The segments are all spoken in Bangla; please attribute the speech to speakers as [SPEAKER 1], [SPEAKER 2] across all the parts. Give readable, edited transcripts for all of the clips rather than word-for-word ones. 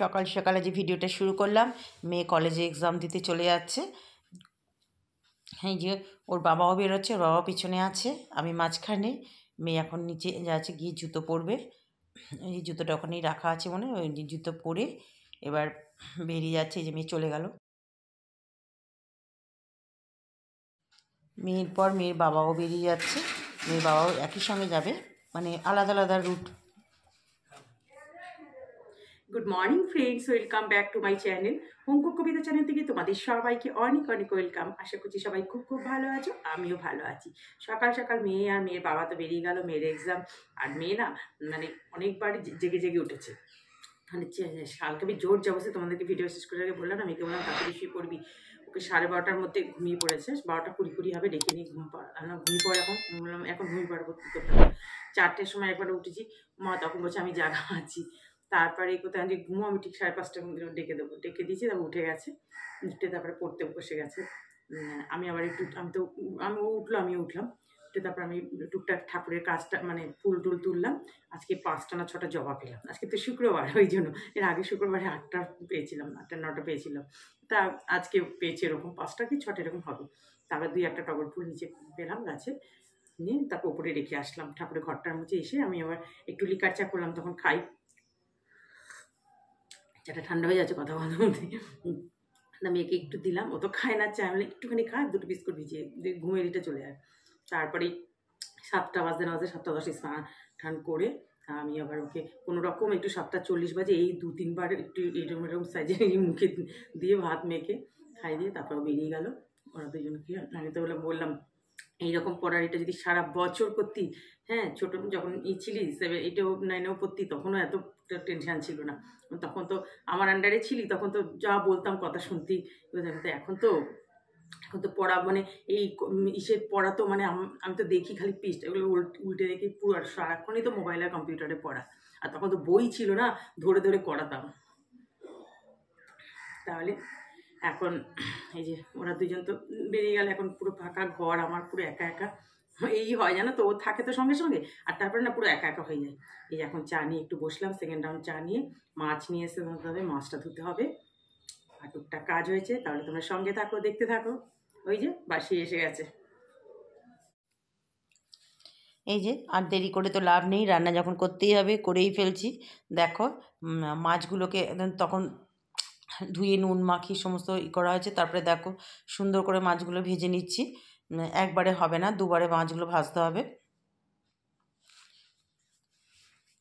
[SPEAKER 1] সকাল সকালে যে ভিডিওটা শুরু করলাম, মেয়ে কলেজে এক্সাম দিতে চলে যাচ্ছে। এই যে ওর বাবাও বেরোচ্ছে, ওর বাবা পিছনে আছে, আমি মাঝখানে। মেয়ে এখন নিচে যাচ্ছে, গিয়ে জুতো পরবে। এই জুতোটা ওখানেই রাখা আছে মনে হয়, ওই জুতো পরে এবার বেরিয়ে যাচ্ছে। এই যে মেয়ে চলে গেল। মেয়ের পর মেয়ের বাবাও বেরিয়ে যাচ্ছে, মেয়ের বাবাও একই সঙ্গে যাবে, মানে আলাদা আলাদা route.
[SPEAKER 2] Good morning friends, welcome back to my channel home cook Kabita channel থেকে তোমাদের সবাইকে অনেক অনেক ওয়েলকাম। আশা করছি সবাই খুব খুব ভালো আছো, আমিও ভালো আছি। সকাল সকাল মেয়ে আর মেয়ের বাবা তো বেরিয়ে গেল, মেয়ের এক্সাম। আর মেয়ে না মানে অনেকবার জেগে জেগে উঠেছে, মানে কালকে আমি জোর যাবো, তোমাদেরকে ভিডিও শেষ করে আগে বললাম, আমি বললাম তাড়াতাড়ি শুয়ে পড়বি। ওকে 12:30টার মধ্যে ঘুমিয়ে পড়েছে, 12:20 হবে, ডেকে নিয়ে ঘুমিয়ে পড়ে। এখন বললাম এখন ঘুমিয়ে পড়বো, কী করতে হবে। 4টের সময় একবার উঠেছি, মা তখন বলছে আমি জাগা আছি। তারপরে কোথায় আমি ঘুমো, আমি ঠিক 5:30টার মধ্যে ডেকে দেবো, ডেকে দিয়েছি, তারপর উঠে গেছে। উঠে তারপরে পড়তে বসে গেছে। আমি আবার একটু আমি উঠলো, আমিও উঠলাম। তারপর আমি টুকটাক ঠাকুরের কাজটা মানে ফুল টুল তুললাম। আজকে 5টা না 6টা জবা পেলাম, আজকে তো শুক্রবার, ওই জন্য। এর আগে শুক্রবারে 8টা পেয়েছিলাম, 8টা 9টা পেয়েছিলাম। তা আজকে পেয়েছি এরকম 5টা কি 6টা এরকম হবে। তারপর 2-1টা টগর ফুল নিচে পেলাম গাছে, নিয়ে তারপর উপরে রেখে আসলাম। ঠাকুরের ঘরটার মধ্যে এসে আমি আবার একটু লিকার চা করলাম, তখন খাই। চাটা ঠান্ডা হয়ে যাচ্ছে কথা বলার মধ্যে। মেয়েকে একটু দিলাম, ও তো খায় না চা, আমি একটুখানি খায়, 2টো বিস্কুট ভিজিয়ে ঘুমিয়ে দিতে চলে যায়। তারপরে 7টা বাজতে না বাজতে 7:10 স্নান টান করে আমি আবার ওকে কোনো রকম একটু 7:40 বাজে এই 2-3 বার একটু এরকম এরকম সাইজে মুখে দিয়ে ভাত মেখে খাই দিয়ে তারপর বেরিয়ে গেল ওরা দুজনকে। আমি তো বললাম এইরকম পড়ার এটা যদি সারা বছর করতি, হ্যাঁ, ছোটো যখন ছিলি 7-8 9 পড়তি, তখনও এত টেনশান ছিল না। তখন তো আমার আন্ডারে ছিলি, তখন তো যা বলতাম কথা শুনতি। এখন তো পড়া মানে এই ইসের পড়া তো মানে আমি তো দেখি খালি পৃষ্ঠা, এগুলো উল্টে দেখি পুরো, আর সারাক্ষণই তো মোবাইল আর কম্পিউটারে পড়া। আর তখন তো বই ছিল না, ধরে ধরে করাতাম। তাহলে এখন এই যে ওরা দুজন তো বেরিয়ে গেল, এখন পুরো ফাঁকা ঘর, আমার পুরো একা একা এই হয়, জানো তো, ও থাকে তো সঙ্গে সঙ্গে, আর তারপরে না পুরো একা একা হয়ে যায়। এই যে এখন চা নিয়ে একটু বসলাম, সেকেন্ড রাউন্ড চা নিয়ে। মাছ নিয়ে এসে ধরতে হবে, মাছটা ধুতে হবে, আর টুকটাক কাজ হয়েছে। তাহলে তোমরা সঙ্গে থাকো, দেখতে থাকো। ওই যে বাসি এসে গেছে।
[SPEAKER 1] এই যে আর দেরি করে তো লাভ নেই, রান্না যখন করতেই হবে করেই ফেলছি। দেখো মাছগুলোকে তখন ধুয়ে নুন মাখিয়ে সমস্ত করা হয়েছে। তারপরে দেখো সুন্দর করে মাছগুলো ভেজে নিচ্ছি। একবারে হবে না, দুবারে মাছগুলো ভাজতে হবে,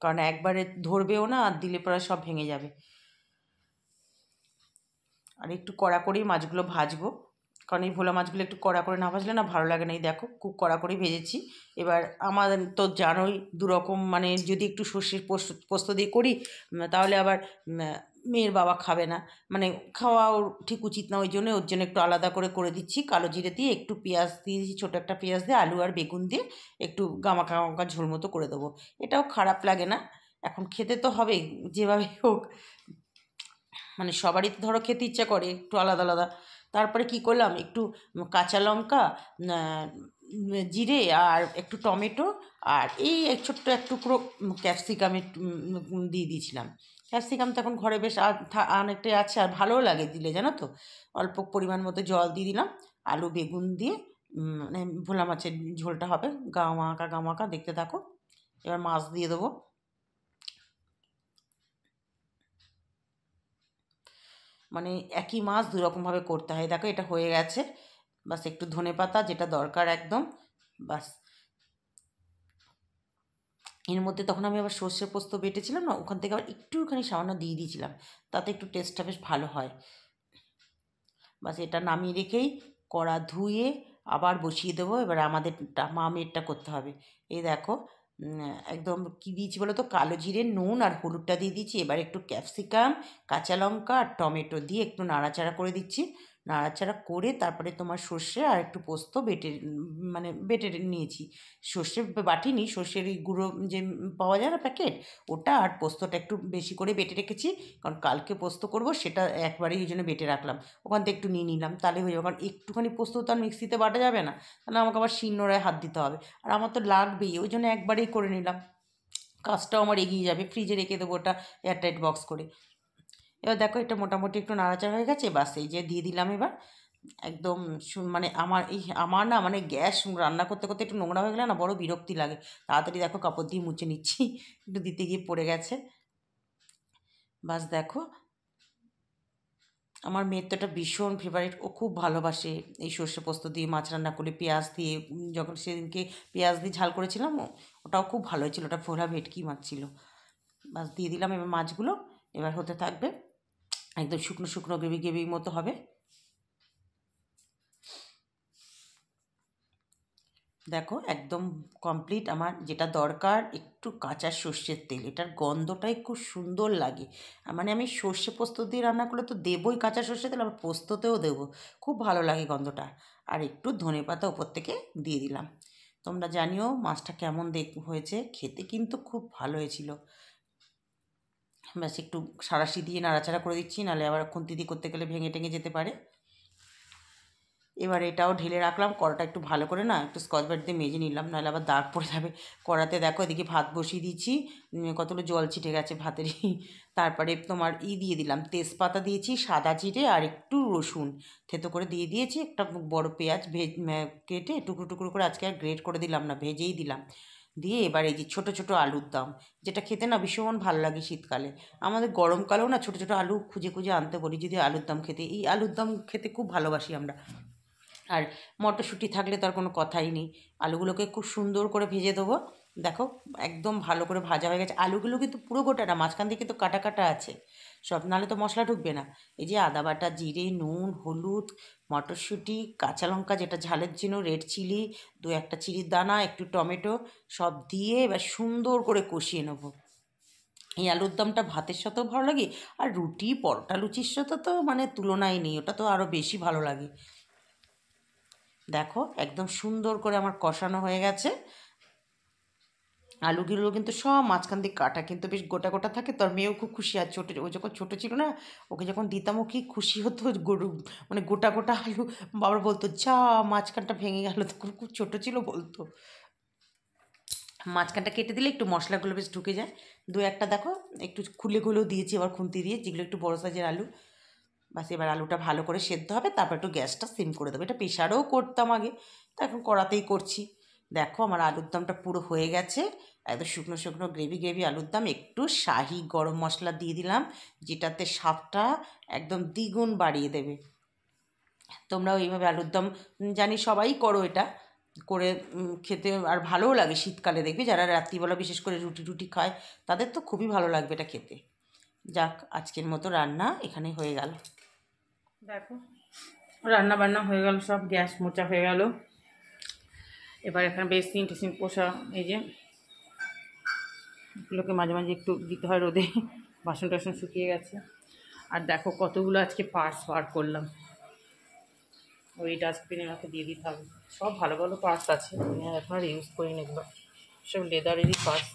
[SPEAKER 1] কারণ একবারে ধরবেও না, আর দিলে পরে সব ভেঙে যাবে। আর একটু কড়া করেই মাছগুলো ভাজবো, কারণ এই ভোলা মাছগুলো একটু কড়া করে না ভাজলে না ভালো লাগে না। এই দেখো খুব কড়া করেই ভেজেছি। এবার আমাদের তো জানোই দুরকম, মানে যদি একটু সর্ষের পোস্ত দিয়ে করি তাহলে আবার মেয়ের বাবা খাবে না, মানে খাওয়াও ঠিক উচিত না। ওই জন্য ওর জন্য একটু আলাদা করে দিচ্ছি। কালো জিরে দিয়ে একটু পেঁয়াজ দিয়ে দিচ্ছি, ছোটো একটা পেঁয়াজ দিয়ে, আলু আর বেগুন দিয়ে একটু গামাকা গামাকা ঝোল মতো করে দেবো। এটাও খারাপ লাগে না, এখন খেতে তো হবে যেভাবে হোক, মানে সবারই তো ধরো খেতে ইচ্ছা করে একটু আলাদা আলাদা। তারপরে কি করলাম, একটু কাঁচা লঙ্কা, জিরে আর একটু টমেটো, আর এই ছোট্ট এক টুকরো ক্যাপসিকাম একটু দিয়ে দিয়েছিলাম। ক্যাপসিকাম তো এখন ঘরে বেশ অনেকটাই আছে, আর ভালোও লাগে দিলে, জানো তো। অল্প পরিমাণ মতো জল দিয়ে দিলাম, আলু বেগুন দিয়ে মানে ভোলা মাছের ঝোলটা হবে গামাকা গামাকা, দেখতে থাকো। এবার মাছ দিয়ে দেবো। মানে একই মাছ দুরকমভাবে করতে হয়। দেখো এটা হয়ে গেছে, বাস একটু ধনেপাতা যেটা দরকার একদম, বাস। এর মধ্যে তখন আমি আবার সর্ষে পোস্ত বেটেছিলাম না, ওখান থেকে আবার একটুখানি সামান্য দিয়ে দিয়েছিলাম, তাতে একটু টেস্টটা বেশ ভালো হয়। বাস এটা নামিয়ে রেখেই কড়া ধুয়ে আবার বসিয়ে দেবো। এবার আমাদের মেয়েরটা করতে হবে। এই দেখো একদম কী দিয়েছি বলো তো, কালো জিরে, নুন আর হলুদটা দিয়ে দিচ্ছি। এবার একটু ক্যাপসিকাম, কাঁচা লঙ্কা আর টমেটো দিয়ে একটু নাড়াচাড়া করে দিচ্ছি। নাড়াচাড়া করে তারপরে তোমার সর্ষে আর একটু পোস্ত মানে বেটে নিয়েছি। সর্ষে বাটিনি, সর্ষের এই গুঁড়ো যে পাওয়া যায় না প্যাকেট, ওটা আর পোস্তটা একটু বেশি করে বেটে রেখেছি, কারণ কালকে পোস্ত করব, সেটা একবারেই এই জন্য বেটে রাখলাম। ওখান থেকে একটু নিয়ে নিলাম, তাহলে হয়ে যাবে, কারণ একটুখানি পোস্ত তো আর মিক্সিতে বাটা যাবে না, তাহলে আমাকে আবার শিলনোড়ায় হাত দিতে হবে, আর আমার তো লাগবেই, ওই জন্য একবারেই করে নিলাম, কাজটাও আমার এগিয়ে যাবে। ফ্রিজে রেখে দেবো ওটা এয়ারটাইট বক্স করে। এবার দেখো এটা মোটামুটি একটু নাড়াচাড়া হয়ে গেছে, বাস এই যে দিয়ে দিলাম এবার একদম মানে আমার না মানে গ্যাস রান্না করতে করতে একটু নোংরা হয়ে গেলে না বড় বিরক্তি লাগে। তাড়াতাড়ি দেখো কাপড় দিয়ে মুছে নিচ্ছি, একটু দিতে গিয়ে পড়ে গেছে। বাস দেখো আমার মেয়ের তো এটা ভীষণ ফেভারিট, ও খুব ভালোবাসে এই সর্ষে পোস্ত দিয়ে মাছ রান্না করলে পেঁয়াজ দিয়ে। যখন সেদিনকে পেঁয়াজ দিয়ে ঝাল করেছিলাম ওটাও খুব ভালো হয়েছিল, ওটা ফোড়া ভেটকি মাছ ছিল। বাস দিয়ে দিলাম এবার মাছগুলো, এবার হতে থাকবে, একদম শুকনো শুকনো গ্রেভি গ্রেভির মতো হবে। দেখো একদম কমপ্লিট আমার যেটা দরকার, একটু কাঁচা সর্ষের তেল, এটার গন্ধটাই খুব সুন্দর লাগে। মানে আমি সর্ষে পোস্ত দিয়ে রান্না করলে তো দেবই কাঁচা সর্ষের তেল, আবার পোস্ততেও দেবো, খুব ভালো লাগে গন্ধটা। আর একটু ধনেপাতা ওপর থেকে দিয়ে দিলাম। তোমরা জানিও মাছটা কেমন হয়েছে, খেতে কিন্তু খুব ভালো হয়েছিল। ব্যাস একটু সাঁড়াশি দিয়ে নাড়াচাড়া করে দিচ্ছি, নাহলে আবার খুন্তি দিয়ে করতে গেলে ভেঙে টেঙে যেতে পারে। এবার এটাও ঢেলে রাখলাম, কড়াটা একটু ভালো করে না একটু স্কচ ব্রাইট দিয়ে মেজে নিলাম, নাহলে আবার দাগ পড়ে যাবে কড়াতে। দেখো এদিকে ভাত বসিয়ে দিয়েছি, কতগুলো জল ছিটে গেছে ভাতেরই। তারপরে তোমার দিয়ে দিলাম তেজপাতা দিয়েছি, সাদা জিরে আর একটু রসুন থেতো করে দিয়ে দিয়েছি, একটা বড় পেঁয়াজ কেটে টুকরো টুকরো করে, আজকে আর গ্রেট করে দিলাম না, ভেজেই দিলাম। দিয়ে এবার এই যে ছোটো ছোটো আলুর দম, যেটা খেতে না ভীষণ ভালো লাগে শীতকালে। আমাদের গরমকালেও না ছোটো ছোটো আলু খুঁজে খুঁজে আনতে বলি যদি আলুর দম খেতে, এই আলুর দম খেতে খুব ভালোবাসি আমরা। আর মটরশুঁটি থাকলে তার কোনো কথাই নেই। আলুগুলোকে খুব সুন্দর করে ভেজে দেবো। দেখো একদম ভালো করে ভাজা হয়ে গেছে, আলুগুলো কিন্তু পুরো গোটা না, মাঝখান থেকে কিন্তু কাটা কাটা আছে সব, নাহলে তো মশলা ঢুকবে না। এই যে আদা বাটা, জিরে, নুন, হলুদ, মটরশুঁটি, কাঁচা লঙ্কা যেটা ঝালের জন্য, রেড চিলি, দু একটা চিলির দানা, একটু টমেটো, সব দিয়ে এবার সুন্দর করে কষিয়ে নেবো। এই আলুর দমটা ভাতের সাথেও ভালো লাগে, আর রুটি পরোটা লুচির সাথে তো মানে তুলনাই নেই, ওটা তো আরও বেশি ভালো লাগে। দেখো একদম সুন্দর করে আমার কষানো হয়ে গেছে। আলুগুলো কিন্তু সব মাঝখান দিয়ে কাটা, কিন্তু বেশ গোটা গোটা থাকে, তোর মেয়েও খুব খুশি। আর ছোটো, ও যখন ছোটো ছিল না, ওকে যখন দিতাম ও কি খুশি হতো, গরু মানে গোটা গোটা আলু। বাবার বলতো যা মাঝখানটা ভেঙে গেল, তখন খুব ছোটো ছিল বলতো। মাঝখানটা কেটে দিলে একটু মশলাগুলো বেশ ঢুকে যায়। দু একটা দেখো একটু খুলে খুলেও দিয়েছি আবার খুন্তি দিয়ে, যেগুলো একটু বড়ো সাইজের আলু। বাস এবার আলুটা ভালো করে সেদ্ধ হবে, তারপর একটু গ্যাসটা সিম করে দেবো। এটা প্রেশারেও করতাম আগে, তো এখন কড়াতেই করছি। দেখো আমার আলুর দমটা পুরো হয়ে গেছে, একদম শুকনো শুকনো গ্রেভি গ্রেভি আলুর দম। একটু শাহি গরম মশলা দিয়ে দিলাম, যেটাতে স্বাদটা একদম দ্বিগুণ বাড়িয়ে দেবে। তোমরাও এইভাবে আলুর দম জানি সবাই করো, এটা করে খেতে আর ভালোও লাগে শীতকালে। দেখবি যারা রাত্রিবেলা বিশেষ করে রুটি টুটি খায়, তাদের তো খুবই ভালো লাগবে এটা খেতে। যাক আজকের মতো রান্না এখানে হয়ে গেল। দেখো রান্না বান্না হয়ে গেল, সব গ্যাস মোচা হয়ে গেল। এবার এখানে বেসিন টেসিন পোষা, এই যে এগুলোকে মাঝে মাঝে একটু দিতে হয় রোদে, বাসন টাসন শুকিয়ে গেছে। আর দেখো কতগুলো আজকে পার্টস বার করলাম, ওই ডাস্টবিনে আমাকে দিয়ে দিতে হবে। সব ভালো ভালো পার্টস আছে, আমি এখন আর ইউজ করি না এগুলো, সব লেদারেরই পার্টস।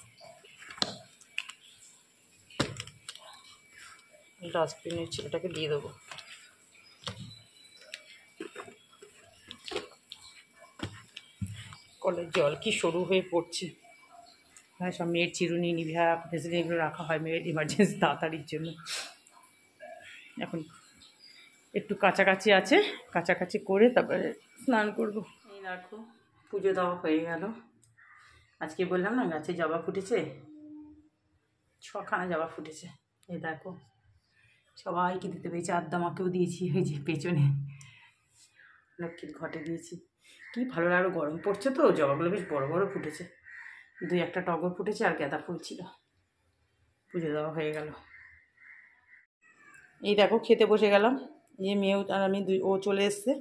[SPEAKER 1] ডাস্টবিনের ছেলেটাকে দিয়ে দেবো। কলের জল কি সরু হয়ে পড়ছে। হ্যাঁ সব মেয়ের চিরুনি, নিভিয়া, ভেসলিন এগুলো রাখা হয় মেয়ের এমার্জেন্সি তাড়াতাড়ির জন্য। এখন একটু কাছাকাছি আছে, কাছাকাছি করে তারপরে স্নান করব। এই দেখো পুজো দেওয়া হয়ে গেল। আজকে বললাম না গাছে জবা ফুটেছে, 6খানা জবা ফুটেছে। এই দেখো সবাইকে দিতে পেরেছি, আদ্দামাকেও দিয়েছি, ওই যে পেছনে লক্ষ্মীর ঘটে দিয়েছি। কি ভালো লাগলো, গরম পড়ছে তো, জবাগুলো বেশ বড় বড় ফুটেছে। 2-1টা টগর ফুটেছে আর গাঁদা ফুল ছিল। পুজো দেওয়া হয়ে গেল। এই দেখো খেতে বসে গেলাম, এই মেয়েও আর আমি ও চলে এসছে।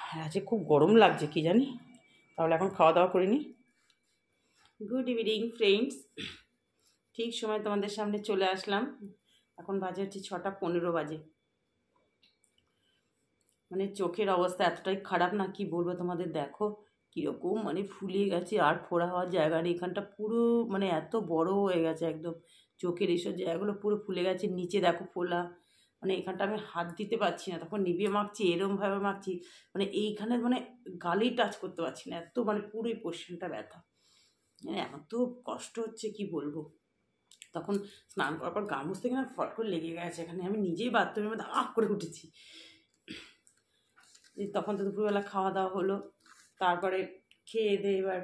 [SPEAKER 1] হ্যাঁ আজকে খুব গরম লাগছে কি জানি, তাহলে এখন খাওয়া দাওয়া করিনি। গুড ইভিনিং ফ্রেন্ডস, ঠিক সময় তোমাদের সামনে চলে আসলাম। এখন বাজে হচ্ছে 6:15 বাজে। মানে চোখের অবস্থা এতটাই খারাপ না, কি বলবো তোমাদের। দেখো কীরকম মানে ফুলে গেছে, আর ফোড়া হওয়ার জায়গা নেই, এখানটা পুরো মানে এত বড় হয়ে গেছে একদম। চোখের এইসব জায়গাগুলো পুরো ফুলে গেছে, নিচে দেখো ফোলা, মানে এখানটা আমি হাত দিতে পারছি না, তখন নিভিয়ে মাখছি এরমভাবে মাখছি, মানে এইখানে মানে গালেই টাচ করতে পারছি না, এত মানে পুরোই পোর্শনটা ব্যথা, মানে এত কষ্ট হচ্ছে কি বলবো। তখন স্নান করার পর গা মুছতে গিয়ে না ফট করে লেগে গেছে এখানে, আমি নিজেই বাথরুমের মধ্যে করে উঠেছি। তখন তো দুপুরবেলা খাওয়া দাওয়া হলো, তারপরে খেয়ে দিয়ে এবার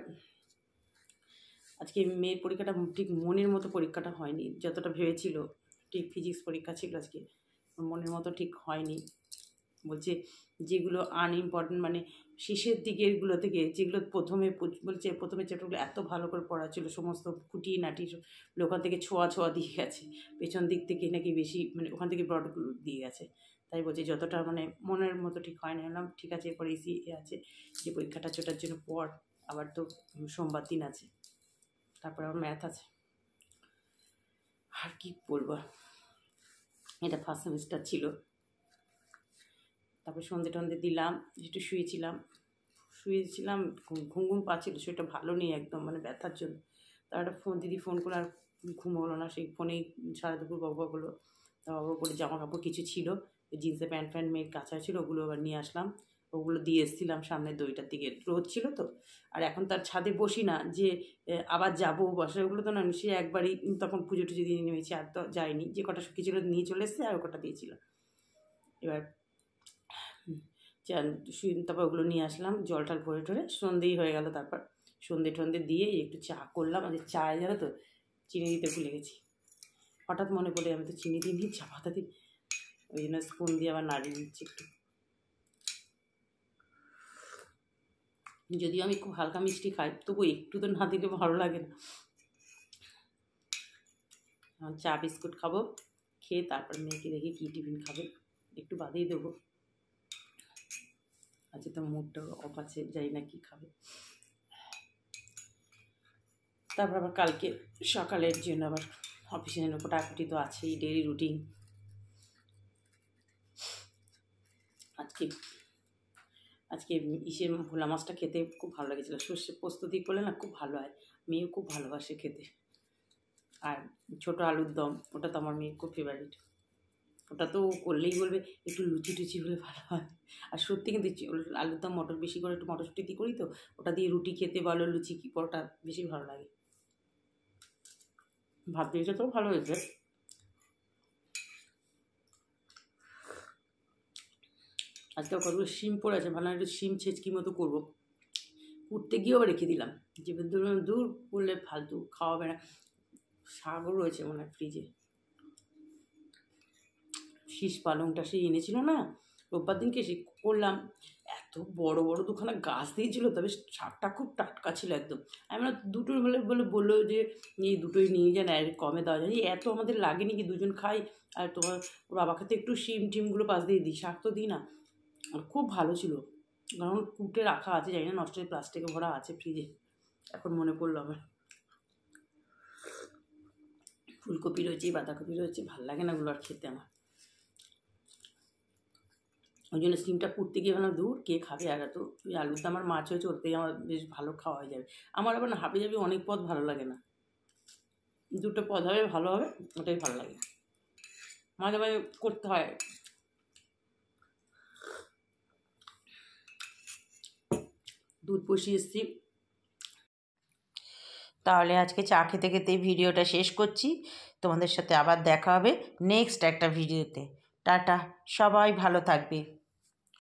[SPEAKER 1] আজকে মেয়ের পরীক্ষাটা ঠিক মনের মতো পরীক্ষাটা হয়নি, যতটা ভেবেছিল। ঠিক ফিজিক্স পরীক্ষা ছিল আজকে, মনের মতো ঠিক হয়নি। বলছে যেগুলো আনইম্পর্টেন্ট মানে শেষের দিকেরগুলো থেকে যেগুলো বলছে প্রথমে চ্যাপ্টারগুলো এত ভালো করে পড়া ছিল, সমস্ত খুঁটিয়ে নাটি ওখান থেকে ছোঁয়া দিয়ে গেছে, পেছন দিক থেকে নাকি বেশি মানে ওখান থেকে ব্রডগুলো দিয়ে গেছে। তাই বলছে যতটা মানে মনের মতো ঠিক হয় না। বললাম ঠিক আছে, এরপরে ইসি আছে যে পরীক্ষাটা ছোটার জন্য পর, আবার তো সোমবার দিন আছে, তারপর আবার ম্যাথ আছে। আর কি বলবো, এটা ফার্স্ট সেমিস্টার ছিল। তারপর সন্ধে টন্ধে দিলাম, একটু শুয়েছিলাম, ঘুম পাচ্ছিল, শরীরটা ভালো নেই একদম মানে ব্যথার জন্য। তার একটা দিদি ফোন করে, আর ঘুম হলো না, সেই ফোনেই সারা দুপুর বকবক হলো। তারপর করে জামা কাপড় কিছু ছিল, জিন্সের প্যান্ট মেয়ের কাঁচা ছিল, ওগুলো আবার নিয়ে আসলাম, ওগুলো দিয়ে এসেছিলাম সামনের দইটার দিকে, রোদ ছিল তো। আর এখন তার ছাদে বসি না যে আবার যাবো বসে, ওগুলো তো না, সে একবারই তখন পুজো টুজো দিয়ে নেমেছি, আর তো যায়নি, যে কটা শুকিয়েছিল নিয়ে চলে এসছে, আর কটা দিয়েছিল। এবার তারপর ওগুলো নিয়ে আসলাম, জল টল ভরে টরে সন্ধেই হয়ে গেল। তারপর সন্ধে টন্ধে দিয়ে একটু চা করলাম। আর চায় জানো তো চিনি দিতে ভুলে গেছি, হঠাৎ মনে পড়ে আমি তো চিনি দিই নি, চা পাতা দিই, ওই জন্য স্পুন দিয়ে আবার নাড়িয়ে দিচ্ছি একটু। যদিও আমি খুব হালকা মিষ্টি খাই, তবু একটু তো না দিলে ভালো লাগে না। চা বিস্কুট খাবো, খেয়ে তারপর মেয়েকে দেখি কী টিফিন খাবে, একটু বাদেই দেবো। আজকে তো মুডটা অফ আছে, যাই না কি খাবে। তারপর আবার কালকে সকালের জন্য আবার অফিসে যেন কোটাকুটি তো আছেই, ডেইলি রুটিন। আজকে ইসের ভোলা মাছটা খেতে খুব ভালো লেগেছিলো, সর্ষে পোস্ত দিয়ে করলে না খুব ভালো হয়, মেয়েও খুব ভালোবাসে খেতে। আর ছোটো আলুর দম, ওটা তো আমার মেয়ের খুব ফেভারিট, ওটা তো করলেই বলবে একটু লুচি টুচি হলে ভালো হয়। আর সত্যি কিন্তু আলুর দম মটর বেশি করে একটু মটরশুঁটি দিয়ে করি তো, ওটা দিয়ে রুটি খেতে বলো, লুচি কি পরোটা বেশি ভালো লাগে। ভাত দিয়েছে তো ভালো হয়েছে। আজকে কতগুলো শিম পড়ে আছে, ভালো একটু শিম ছেঁচকি মতো করবো, কুটতে গিয়েও রেখে দিলাম, যে দূর করলে ফালতু খাওয়াবে না। শাকও রয়েছে মনে হয় ফ্রিজে, শীষ পালংটা সে এনেছিল না রোববার দিনকে, সে করলাম, এত বড় বড় দুখানা গাছ দিয়েছিল, তবে শাকটা খুব টাটকা ছিল একদম। আমরা দুটোর বললো যে এই দুটোই নিয়ে যান, আর কমে দেওয়া যায়, এত আমাদের লাগেনি কি, দুজন খাই, আর তোমার ওর বাবাকে তো একটু শিম টিমগুলো পাশ দিয়ে দিই, শাক তো দিই না। আর খুব ভালো ছিল, কারণ কুটে রাখা আছে, জানি না নষ্ট হয়ে প্লাস্টিকে ভরা আছে ফ্রিজে, এখন মনে পড়লো আমার। ফুলকপি রয়েছে, বাঁধাকপি রয়েছে, ভালো লাগে না ওগুলো আর খেতে আমার, ওই জন্য সিমটা কুটতে গিয়ে ভাবলাম দূর কে খাবে, আর তো ওই আলুর দাম আর মাছ হয়েছে, ওতেই আমার বেশ ভালো খাওয়া হয়ে যাবে। আমার আবার না হাবি যাবি অনেক পদ ভালো লাগে না, দুটো পদ হবে ভালো হবে, ওটাই ভালো লাগে, মাঝে মাঝে করতে হয়। দুধ বসিয়ে এসেছি। তাহলে আজকে চা খেতে খেতে ভিডিওটা শেষ করছি, তোমাদের সাথে আবার দেখা হবে নেক্সট একটা ভিডিওতে। টাটা, সবাই ভালো থাকবে।